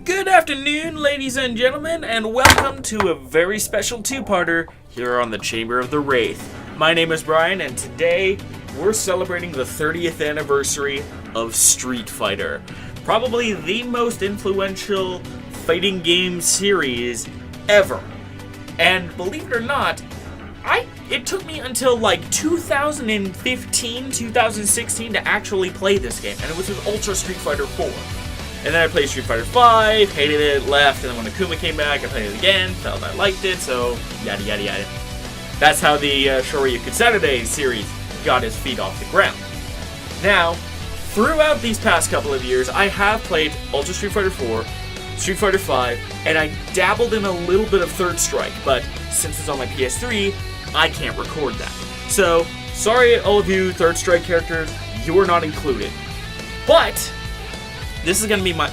Good afternoon, ladies and gentlemen, and welcome to a very special two-parter here on the Chamber of the Wraith. My name is Brian, and today we're celebrating the 30th anniversary of Street Fighter. Probably the most influential fighting game series ever. And believe it or not, it took me until like 2015, 2016 to actually play this game, and it was with Ultra Street Fighter 4. And then I played Street Fighter 5, hated it, left, and then when Akuma came back, I played it again, felt I liked it, so yada yada yada. That's how the Shoryuken Saturday series got his feet off the ground. Now, throughout these past couple of years, I have played Ultra Street Fighter 4, Street Fighter 5, and I dabbled in a little bit of Third Strike, but since it's on my PS3, I can't record that. So, sorry all of you Third Strike characters, you are not included. But this is going to be my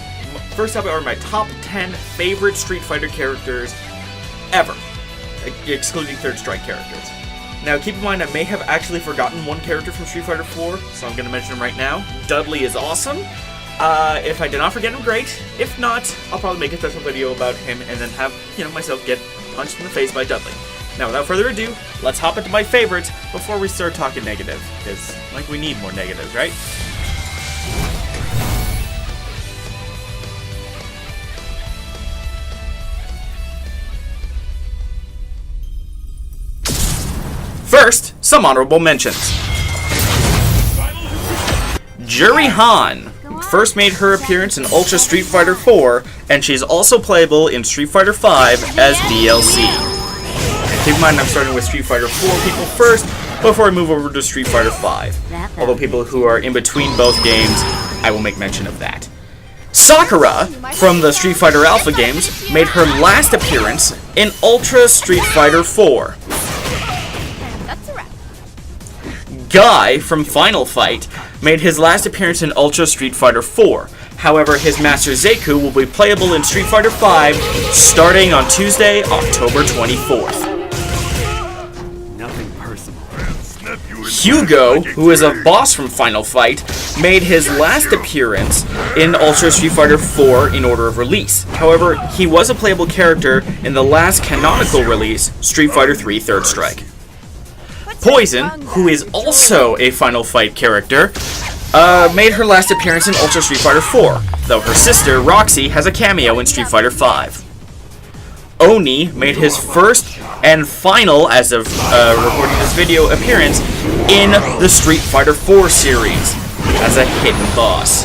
first up, or my top 10 favorite Street Fighter characters ever, excluding Third Strike characters. Now, keep in mind, I may have actually forgotten one character from Street Fighter 4, so I'm going to mention him right now. Dudley is awesome. If I did not forget him, great. If not, I'll probably make a special video about him and then have, myself get punched in the face by Dudley. Now, without further ado, let's hop into my favorites before we start talking negative, because, we need more negatives, right? First, some honorable mentions. Juri Han first made her appearance in Ultra Street Fighter 4, and she's also playable in Street Fighter 5 as DLC. Keep in mind I'm starting with Street Fighter 4 people first, before I move over to Street Fighter 5. Although people who are in between both games, I will make mention of that. Sakura, from the Street Fighter Alpha games, made her last appearance in Ultra Street Fighter 4. Guy, from Final Fight, made his last appearance in Ultra Street Fighter 4. However, his Master Zeku will be playable in Street Fighter 5 starting on Tuesday, October 24th. Hugo, who is a boss from Final Fight, made his last appearance in Ultra Street Fighter 4 in order of release. However, he was a playable character in the last canonical release, Street Fighter 3 Third Strike. Poison, who is also a Final Fight character, made her last appearance in Ultra Street Fighter 4, though her sister, Roxy, has a cameo in Street Fighter 5. Oni made his first and final, as of recording this video, appearance in the Street Fighter 4 series as a hidden boss.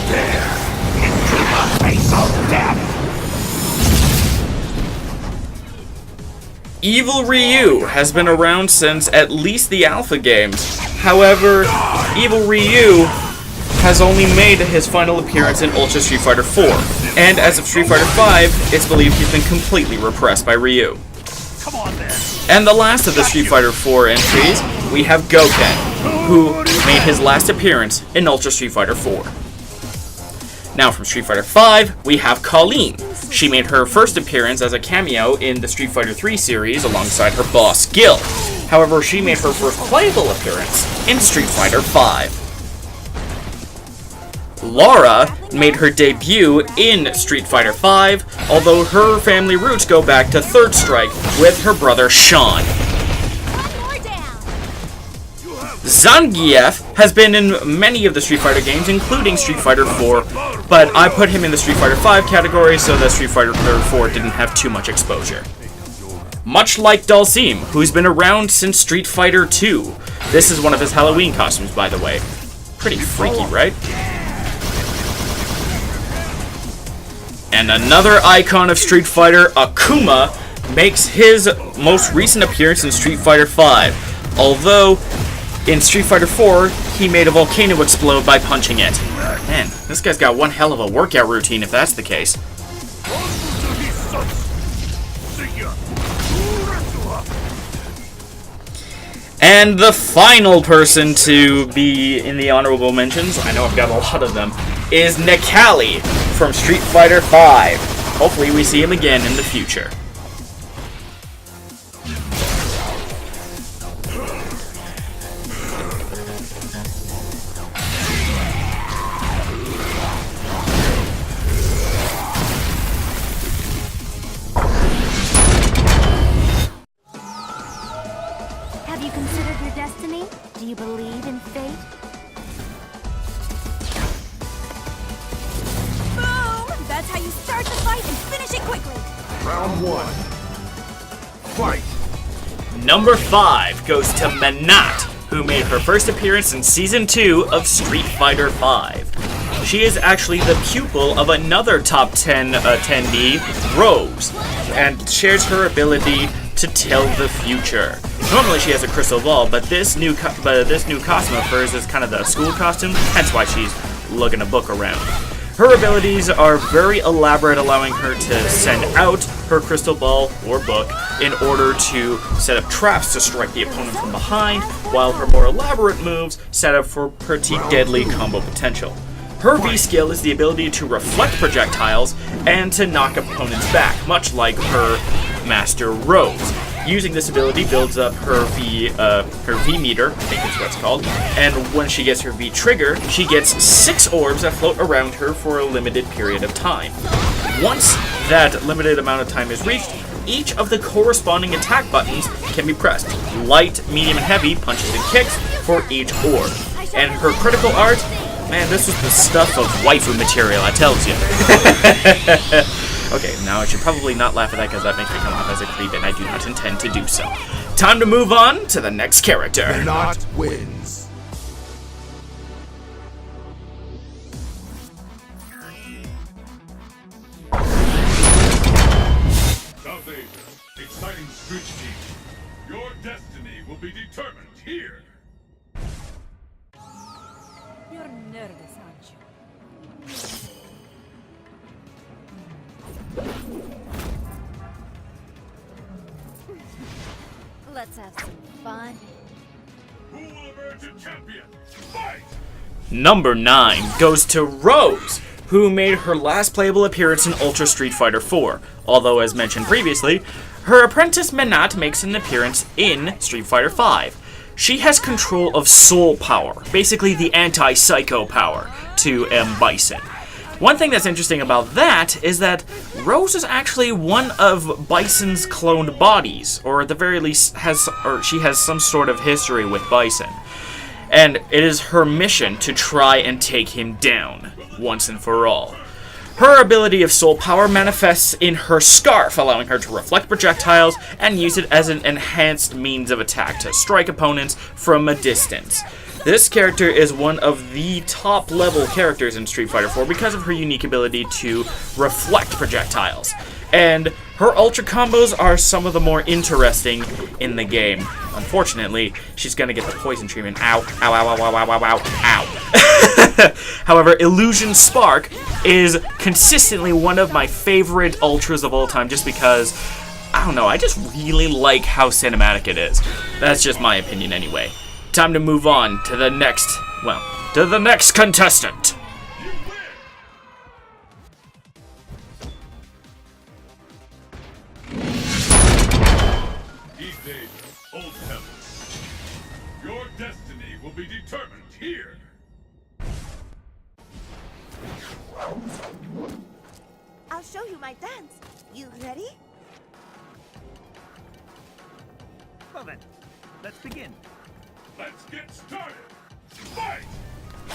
Evil Ryu has been around since at least the Alpha games. However, Evil Ryu has only made his final appearance in Ultra Street Fighter 4, and as of Street Fighter 5, it's believed he's been completely repressed by Ryu. And the last of the Street Fighter 4 entries, we have Goken, who made his last appearance in Ultra Street Fighter 4. Now from Street Fighter 5, we have Colleen. She made her first appearance as a cameo in the Street Fighter 3 series alongside her boss, Gil. However, she made her first playable appearance in Street Fighter 5. Laura made her debut in Street Fighter 5, although her family roots go back to Third Strike with her brother Sean. Zangief has been in many of the Street Fighter games, including Street Fighter 4, but I put him in the Street Fighter 5 category so that Street Fighter 4 didn't have too much exposure. Much like Dhalsim, who's been around since Street Fighter 2. This is one of his Halloween costumes, by the way. Pretty freaky, right? And another icon of Street Fighter, Akuma, makes his most recent appearance in Street Fighter 5, although in Street Fighter 4, he made a volcano explode by punching it. Man, this guy's got one hell of a workout routine if that's the case. And the final person to be in the honorable mentions, I know I've got a lot of them, is Necalli from Street Fighter 5. Hopefully we see him again in the future. Round 1. Fight! Number 5 goes to Manat, who made her first appearance in Season 2 of Street Fighter V. She is actually the pupil of another top 10 attendee, Rose, and shares her ability to tell the future. Normally she has a crystal ball, but this new costume of hers is kind of the school costume, hence why she's lugging a book around. Her abilities are very elaborate, allowing her to send out her crystal ball or book in order to set up traps to strike the opponent from behind, while her more elaborate moves set up for pretty deadly combo potential. Her V skill is the ability to reflect projectiles and to knock opponents back, much like her master Rose. Using this ability builds up her V meter, I think that's what it's called, and when she gets her V trigger, she gets 6 orbs that float around her for a limited period of time. Once that limited amount of time is reached, each of the corresponding attack buttons can be pressed. Light, medium, and heavy punches and kicks for each orb. And her critical art, man, this was the stuff of waifu material, I tells you. Okay, now I should probably not laugh at that because that makes me come off as a creep, and I do not intend to do so. Time to move on to the next character. Manat wins. South Asia, exciting street team. Your destiny will be determined here. You're nervous, aren't you? Let's have some fun. Who will emerge a champion? Fight! Number 9 goes to Rose, who made her last playable appearance in Ultra Street Fighter IV, although as mentioned previously, her apprentice Manat makes an appearance in Street Fighter V. She has control of soul power, basically the anti-psycho power to M. Bison. One thing that's interesting about that is that Rose is actually one of Bison's cloned bodies, or at the very least she has some sort of history with Bison. And it is her mission to try and take him down, once and for all. Her ability of soul power manifests in her scarf, allowing her to reflect projectiles and use it as an enhanced means of attack to strike opponents from a distance. This character is one of the top level characters in Street Fighter IV because of her unique ability to reflect projectiles. And her ultra combos are some of the more interesting in the game. Unfortunately, she's gonna get the poison treatment. Ow, ow, ow, ow, ow, ow, ow, ow, ow. However, Illusion Spark is consistently one of my favorite ultras of all time just because, I don't know, I just really like how cinematic it is. That's just my opinion anyway. Time to move on to the next contestant. East Asia, Old Temple. Your destiny will be determined here. I'll show you my dance. You ready? Well then, let's begin. Let's get started. Fight!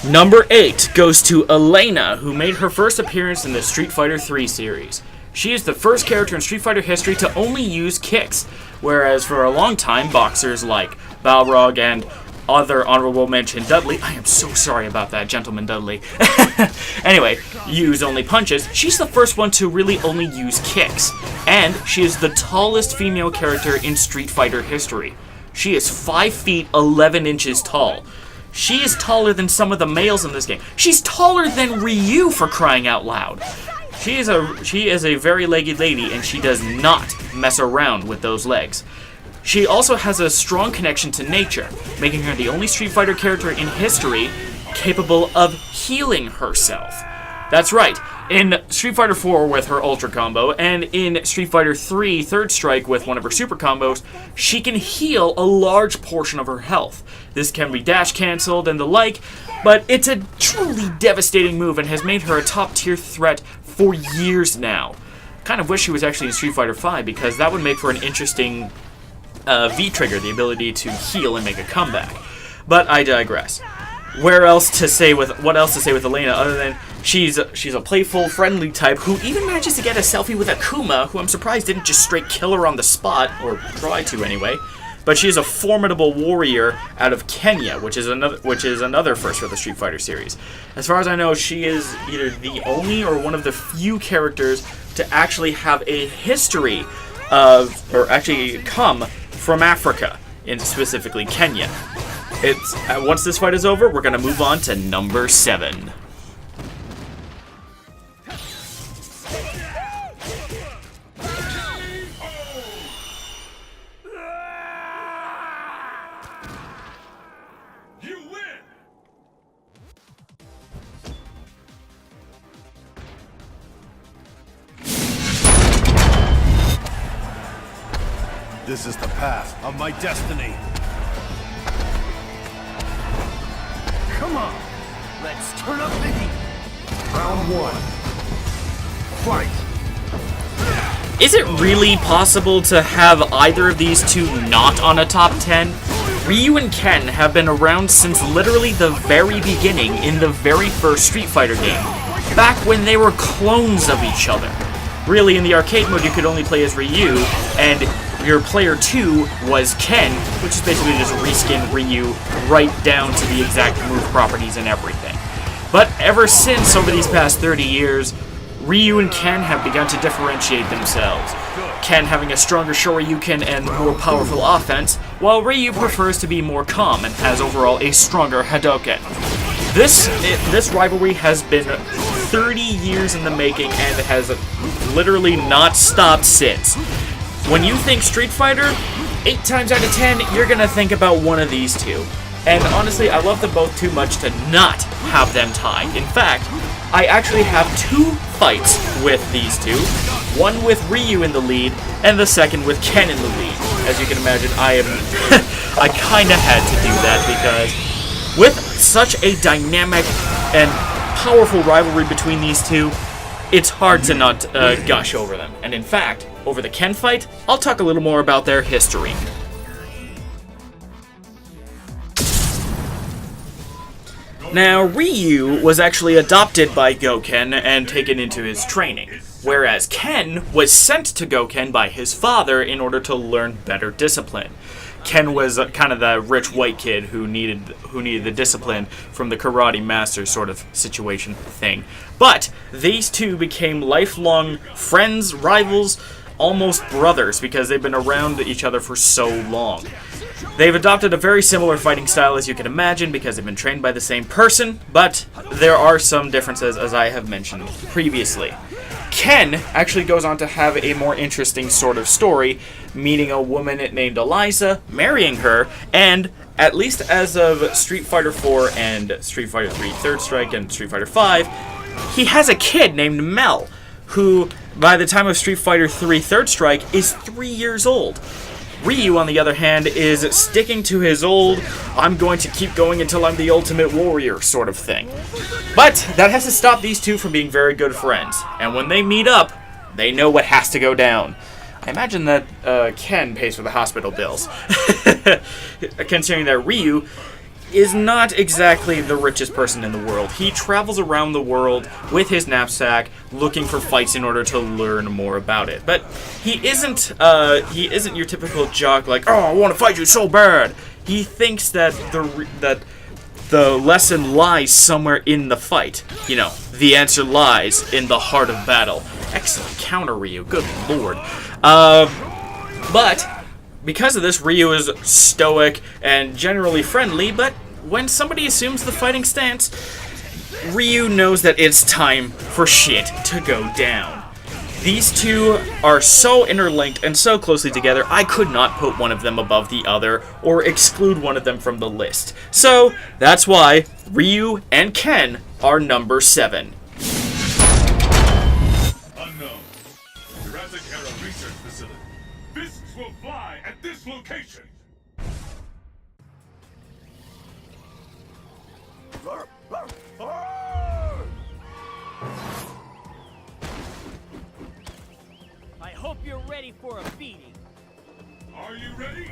Number 8 goes to Elena, who made her first appearance in the Street Fighter III series. She is the first character in Street Fighter history to only use kicks, whereas for a long time, boxers like Balrog and other honorable mention Dudley, I am so sorry about that, Gentleman Dudley, anyway, use only punches. She's the first one to really only use kicks, and she is the tallest female character in Street Fighter history. She is 5 feet 11 inches tall. She is taller than some of the males in this game. She's taller than Ryu, for crying out loud. She is a very legged lady, and she does not mess around with those legs. She also has a strong connection to nature, making her the only Street Fighter character in history capable of healing herself. That's right, in Street Fighter IV with her Ultra combo, and in Street Fighter III Third Strike with one of her Super combos, she can heal a large portion of her health. This can be dash cancelled and the like, but it's a truly devastating move and has made her a top tier threat for years now. Kind of wish she was actually in Street Fighter V because that would make for an interesting V-trigger, the ability to heal and make a comeback. But I digress. What else to say with Elena other than She's a playful, friendly type who even manages to get a selfie with Akuma, who I'm surprised didn't just straight kill her on the spot, or try to anyway. But she is a formidable warrior out of Kenya, which is another first for the Street Fighter series. As far as I know, she is either the only or one of the few characters to actually have a history of, or actually come from Africa, in specifically Kenya. Once this fight is over, we're gonna move on to number 7. This is the path of my destiny. Come on, let's turn up the heat. Round 1. Fight! Is it really possible to have either of these two not on a top 10? Ryu and Ken have been around since literally the very beginning in the very first Street Fighter game, back when they were clones of each other. Really, in the arcade mode, you could only play as Ryu, and your player 2 was Ken, which is basically just reskin Ryu right down to the exact move properties and everything. But ever since, over these past 30 years, Ryu and Ken have begun to differentiate themselves. Ken having a stronger Shoryuken and more powerful offense, while Ryu prefers to be more calm and has overall a stronger Hadouken. This rivalry has been 30 years in the making and has literally not stopped since. When you think Street Fighter, 8 times out of 10, you're gonna think about one of these two. And honestly, I love them both too much to not have them tied. In fact, I actually have 2 fights with these two. One with Ryu in the lead, and the second with Ken in the lead. As you can imagine, I kinda had to do that because with such a dynamic and powerful rivalry between these two, it's hard to not gush over them. And in fact, over the Ken fight, I'll talk a little more about their history. Now, Ryu was actually adopted by Goken and taken into his training, whereas Ken was sent to Goken by his father in order to learn better discipline. Ken was kind of the rich white kid who needed the discipline from the karate master sort of situation thing. But these two became lifelong friends, rivals, almost brothers because they've been around each other for so long. They've adopted a very similar fighting style as you can imagine because they've been trained by the same person, but there are some differences as I have mentioned previously. Ken actually goes on to have a more interesting sort of story, meeting a woman named Eliza, marrying her, and at least as of Street Fighter 4 and Street Fighter 3 Third Strike and Street Fighter 5, he has a kid named Mel, who by the time of Street Fighter 3 Third Strike is 3 years old. Ryu, on the other hand, is sticking to his old, I'm going to keep going until I'm the ultimate warrior sort of thing. But that has to stop these two from being very good friends. And when they meet up, they know what has to go down. I imagine that Ken pays for the hospital bills. Considering that Ryu is not exactly the richest person in the world. He travels around the world with his knapsack looking for fights in order to learn more about it. But he isn't your typical jock like, oh, I want to fight you so bad. He thinks that the lesson lies somewhere in the fight. You know, the answer lies in the heart of battle. Excellent counter, Ryu. Good lord. But because of this, Ryu is stoic and generally friendly, but when somebody assumes the fighting stance, Ryu knows that it's time for shit to go down. These two are so interlinked and so closely together, I could not put one of them above the other or exclude one of them from the list. So, that's why Ryu and Ken are number 7. Unknown. Jurassic Era Research Facility. Fists will fly at this location. I hope you're ready for a beating. Are you ready?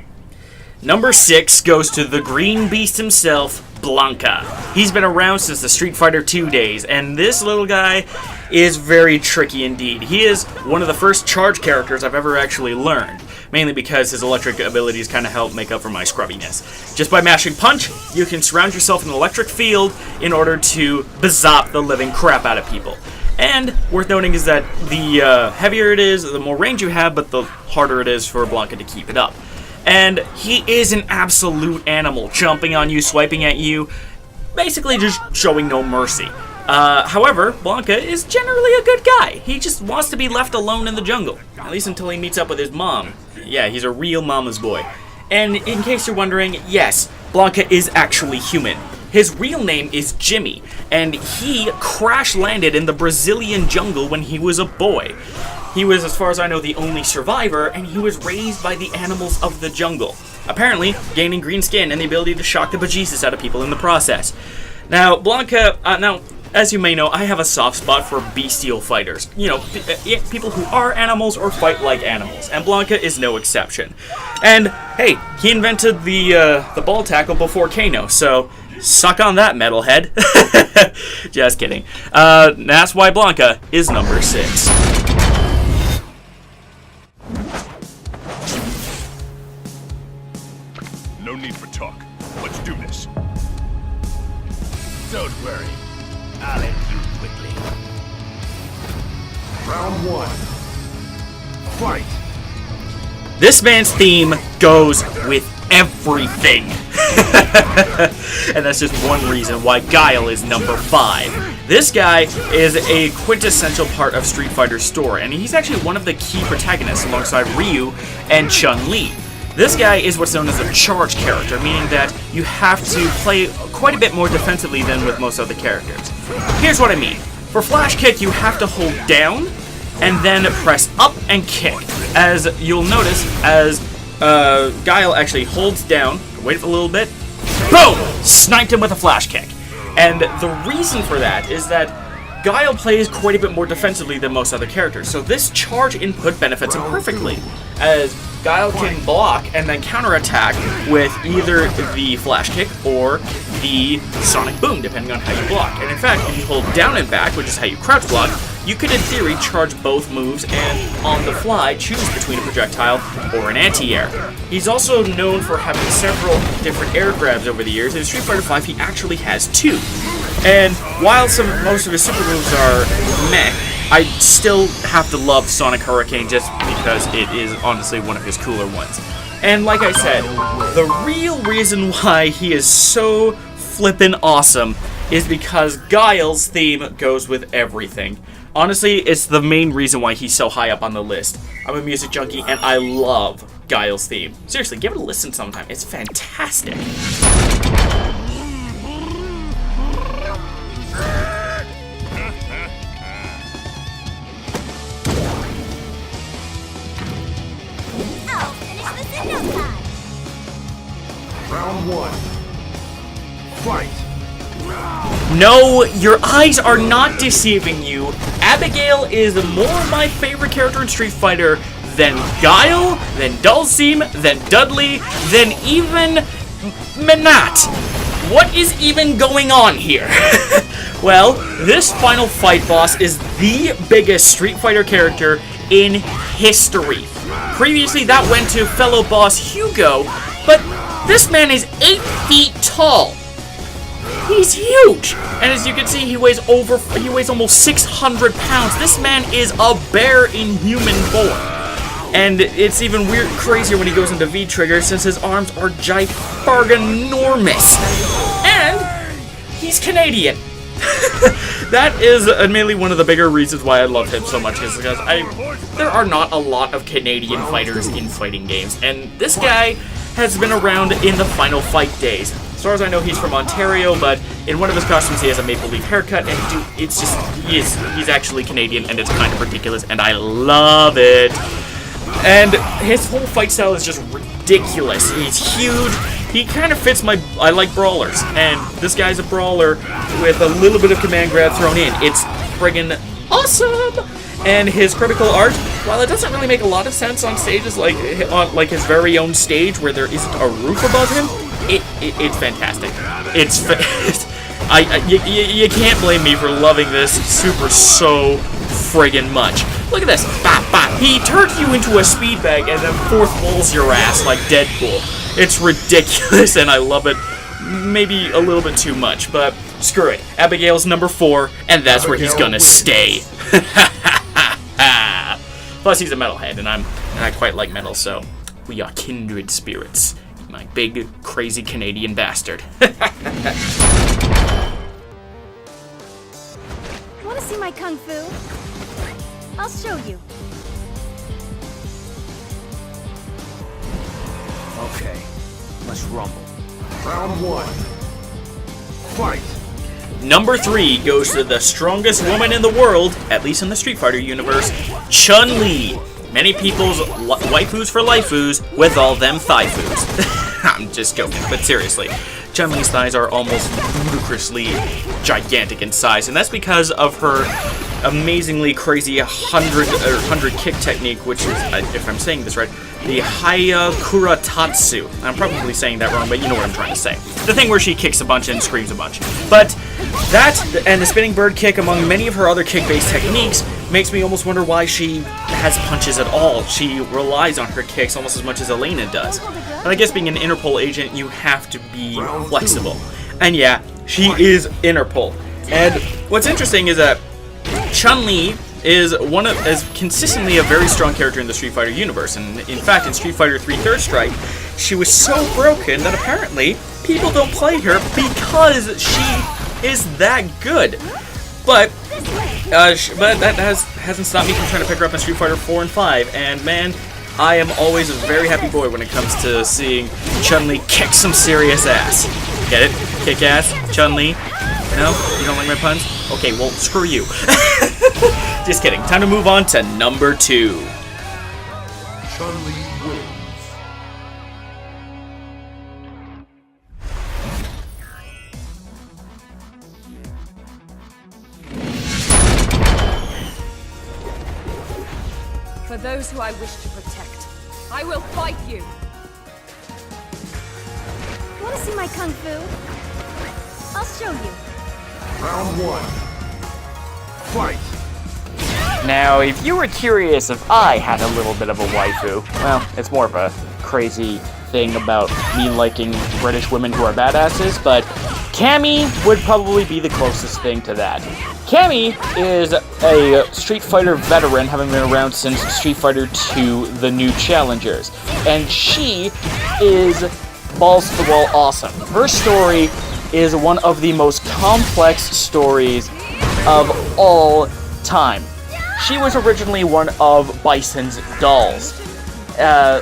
Number 6 goes to the Green Beast himself, Blanca. He's been around since the Street Fighter II days, and this little guy is very tricky indeed. He is one of the first charge characters I've ever actually learned, mainly because his electric abilities kind of help make up for my scrubbiness. Just by mashing punch, you can surround yourself in an electric field in order to bazop the living crap out of people. And worth noting is that the heavier it is, the more range you have, but the harder it is for Blanca to keep it up. And he is an absolute animal, jumping on you, swiping at you, basically just showing no mercy. However, Blanca is generally a good guy. He just wants to be left alone in the jungle, at least until he meets up with his mom. Yeah, he's a real mama's boy. And in case you're wondering, yes, Blanca is actually human. His real name is Jimmy, and he crash-landed in the Brazilian jungle when he was a boy. He was, as far as I know, the only survivor, and he was raised by the animals of the jungle, apparently gaining green skin and the ability to shock the bejesus out of people in the process. Now, Blanca, as you may know, I have a soft spot for bestial fighters. You know, people who are animals or fight like animals, and Blanca is no exception. And, hey, he invented the ball tackle before Kano, so suck on that, metalhead. Just kidding. That's why Blanca is number 6. No need for talk. Let's do this. Don't worry. I'll end you quickly. Round 1. Fight! This man's theme goes with everything. And that's just one reason why Guile is number 5. This guy is a quintessential part of Street Fighter's story, and he's actually one of the key protagonists alongside Ryu and Chun-Li. This guy is what's known as a charge character, meaning that you have to play quite a bit more defensively than with most other characters. Here's what I mean. For flash kick, you have to hold down and then press up and kick. As you'll notice, as Guile actually holds down, wait for a little bit, boom! Sniped him with a flash kick. And the reason for that is that Guile plays quite a bit more defensively than most other characters, so this charge input benefits him perfectly, as Guile can block and then counterattack with either the flash kick or the sonic boom, depending on how you block. And in fact, if you hold down and back, which is how you crouch block, you could in theory charge both moves and on the fly choose between a projectile or an anti-air. He's also known for having several different air grabs over the years. In Street Fighter V, he actually has 2. And while most of his super moves are meh, I still have to love Sonic Hurricane just because it is honestly one of his cooler ones. And like I said, the real reason why he is so flippin' awesome is because Guile's theme goes with everything. Honestly, it's the main reason why he's so high up on the list. I'm a music junkie and I love Guile's theme. Seriously, give it a listen sometime. It's fantastic. I'll finish this in no time. Round 1. Fight! No, your eyes are not deceiving you. Abigail is more my favorite character in Street Fighter than Guile, than Dulcim, than Dudley, than even Menat. What is even going on here? Well, this final fight boss is the biggest Street Fighter character in history. Previously, that went to fellow boss Hugo, but this man is 8 feet tall. He's huge! And as you can see, he weighs almost 600 pounds. This man is a bear in human form. And it's even crazier when he goes into V-trigger since his arms are ginormous. And he's Canadian. That is admittedly one of the bigger reasons why I love him so much, is because there are not a lot of Canadian fighters in fighting games, and this guy has been around in the Final Fight days. As far as I know, he's from Ontario, but in one of his costumes he has a maple leaf haircut, and dude, it's just, he's actually Canadian, and it's kind of ridiculous, and I love it. And his whole fight style is just ridiculous. He's huge. He kind of fits I like brawlers, and this guy's a brawler with a little bit of command grab thrown in. It's friggin' awesome! And his critical art, while it doesn't really make a lot of sense on stages like his very own stage where there isn't a roof above him, It's fantastic. You can't blame me for loving this super so friggin' much. Look at this. Bop, bop. He turns you into a speed bag and then fourth walls your ass like Deadpool. It's ridiculous and I love it. Maybe a little bit too much, but screw it. Abigail's number 4, and that's where he's gonna stay. Plus, he's a metalhead, and I quite like metal, so we are kindred spirits. My big, crazy Canadian bastard. Want to see my kung fu? I'll show you. Okay, let's rumble. Round 1. Fight! Number 3 goes to the strongest woman in the world, at least in the Street Fighter universe, Chun-Li. Many people's waifus for lifus with all them thigh-fus. I'm just joking, but seriously. Chun-Li's thighs are almost ludicrously gigantic in size, and that's because of her amazingly crazy 100 kick technique, which is, if I'm saying this right, the Hayakura Tatsu. I'm probably saying that wrong, but you know what I'm trying to say. The thing where she kicks a bunch and screams a bunch. But that, and the spinning bird kick, among many of her other kick-based techniques, makes me almost wonder why she has punches at all. She relies on her kicks almost as much as Elena does. And I guess being an Interpol agent, you have to be flexible. And yeah, she is Interpol. And what's interesting is that Chun-Li is consistently a very strong character in the Street Fighter universe, and in fact, in Street Fighter 3 Third Strike, she was so broken that apparently people don't play her because she is that good. But that hasn't stopped me from trying to pick her up in Street Fighter 4 and 5, and man, I am always a very happy boy when it comes to seeing Chun-Li kick some serious ass. Get it? Kick ass? Chun-Li? No? You don't like my puns? Okay, well, screw you. Just kidding. Time to move on to number 2. Chun-Li wins. For those who I wish to protect, I will fight you! Want to see my kung fu? I'll show you. Round 1. Fight! Now, if you were curious if I had a little bit of a waifu, well, it's more of a crazy thing about me liking British women who are badasses, but Cammy would probably be the closest thing to that. Cammy is a Street Fighter veteran, having been around since Street Fighter 2, The New Challengers, and she is balls to the wall awesome. Her story is one of the most complex stories of all time. She was originally one of Bison's dolls.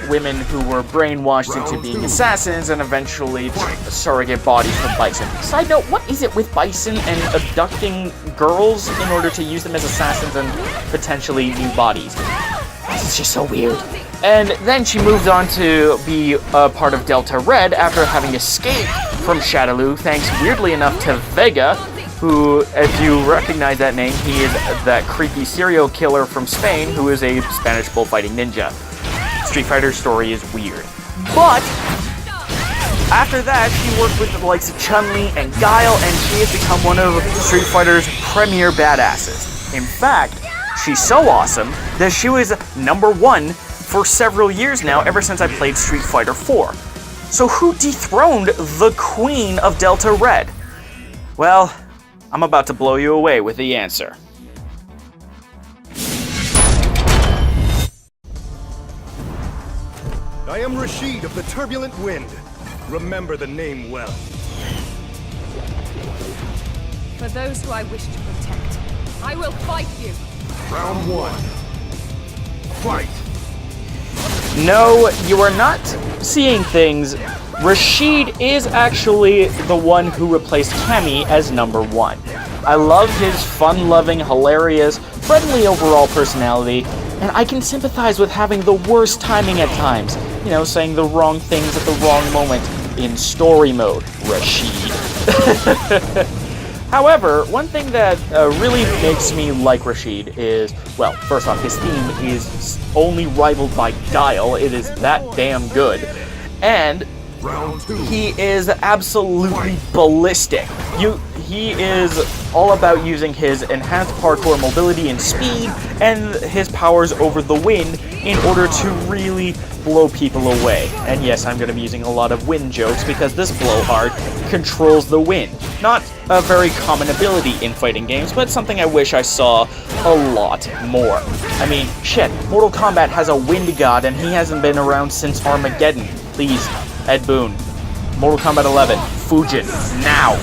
Women who were brainwashed into being assassins and eventually surrogate bodies for Bison. Side note, what is it with Bison and abducting girls in order to use them as assassins and potentially new bodies? It's just so weird. And then she moved on to be a part of Delta Red after having escaped from Shadaloo, thanks weirdly enough to Vega, who, if you recognize that name, he is that creepy serial killer from Spain who is a Spanish bullfighting ninja. Street Fighter's story is weird. But after that, she worked with the likes of Chun-Li and Guile, and she has become one of Street Fighter's premier badasses. In fact, she's so awesome that she was #1 for several years now, ever since I played Street Fighter 4. So who dethroned the Queen of Delta Red? Well, I'm about to blow you away with the answer. I am Rashid of the Turbulent Wind. Remember the name well. For those who I wish to protect, I will fight you! Round 1. Fight! No, you are not seeing things. Rashid is actually the one who replaced Cammy as #1. I love his fun-loving, hilarious, friendly overall personality, and I can sympathize with having the worst timing at times. You know, saying the wrong things at the wrong moment in story mode, Rashid. However, one thing that really makes me like Rashid is, well, first off, his theme is only rivaled by Guile. It is that damn good. And Round 2. He is absolutely ballistic. He is all about using his enhanced parkour mobility and speed and his powers over the wind in order to really blow people away. And yes, I'm going to be using a lot of wind jokes because this blowhard controls the wind. Not a very common ability in fighting games, but something I wish I saw a lot more. I mean, shit, Mortal Kombat has a wind god and he hasn't been around since Armageddon. Please, Ed Boon. Mortal Kombat 11, Fujin, now.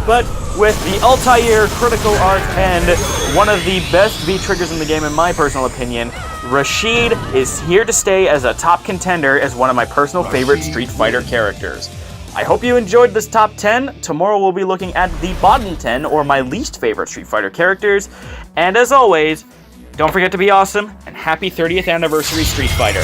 But with the Altair critical art and one of the best V-triggers in the game in my personal opinion, Rashid is here to stay as a top contender as one of my personal favorite Street Fighter characters. I hope you enjoyed this top 10. Tomorrow we'll be looking at the bottom 10, or my least favorite Street Fighter characters. And as always, don't forget to be awesome, and happy 30th anniversary Street Fighter.